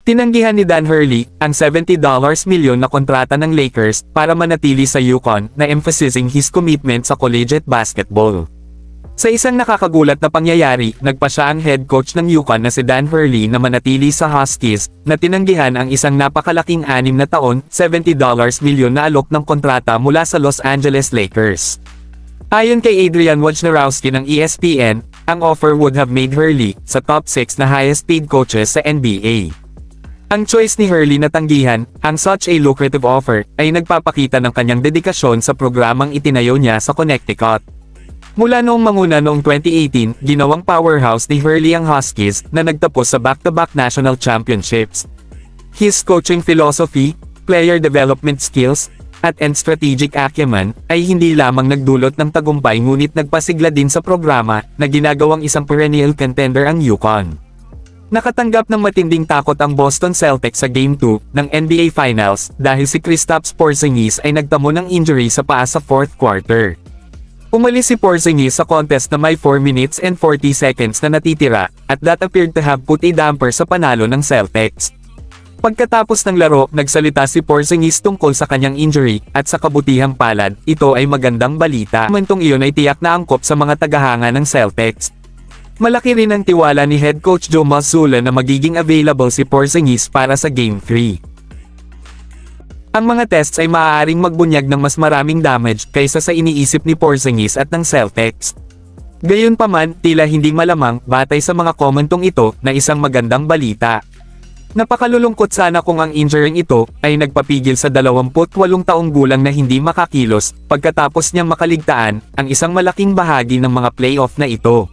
Tinanggihan ni Dan Hurley ang $70 milyon na kontrata ng Lakers para manatili sa UConn na emphasizing his commitment sa collegiate basketball. Sa isang nakakagulat na pangyayari, nagpa siya ang head coach ng UConn na si Dan Hurley na manatili sa Huskies, na tinanggihan ang isang napakalaking 6 na taon, $70 milyon na alok ng kontrata mula sa Los Angeles Lakers. Ayon kay Adrian Wojnarowski ng ESPN, ang offer would have made Hurley sa top 6 na highest paid coaches sa NBA. Ang choice ni Hurley na tanggihan ang such a lucrative offer ay nagpapakita ng kanyang dedikasyon sa programang itinayo niya sa Connecticut. Mula noong manguna noong 2018, ginawang powerhouse ni Hurley ang Huskies na nagtapos sa back-to-back national championships. His coaching philosophy, player development skills, and strategic acumen ay hindi lamang nagdulot ng tagumpay ngunit nagpasigla din sa programa na ginagawang isang perennial contender ang UConn. Nakatanggap ng matinding takot ang Boston Celtics sa Game 2 ng NBA Finals dahil si Kristaps Porzingis ay nagtamo ng injury sa paa sa fourth quarter. Umalis si Porzingis sa contest na may 4 minutes and 40 seconds na natitira, at that appeared to have put a damper sa panalo ng Celtics. Pagkatapos ng laro, nagsalita si Porzingis tungkol sa kanyang injury, at sa kabutihang palad, ito ay magandang balita. Momentong iyon ay tiyak na angkop sa mga tagahanga ng Celtics. Malaki rin ang tiwala ni head coach Joe Mazzulla na magiging available si Porzingis para sa Game 3. Ang mga tests ay maaaring magbunyag ng mas maraming damage kaysa sa iniisip ni Porzingis at ng Celtics. Gayunpaman, tila hindi malamang, batay sa mga komentong ito, na isang magandang balita. Napakalulungkot sana kung ang injuring ito ay nagpapigil sa 28 taong gulang na hindi makakilos pagkatapos niyang makaligtaan ang isang malaking bahagi ng mga playoff na ito.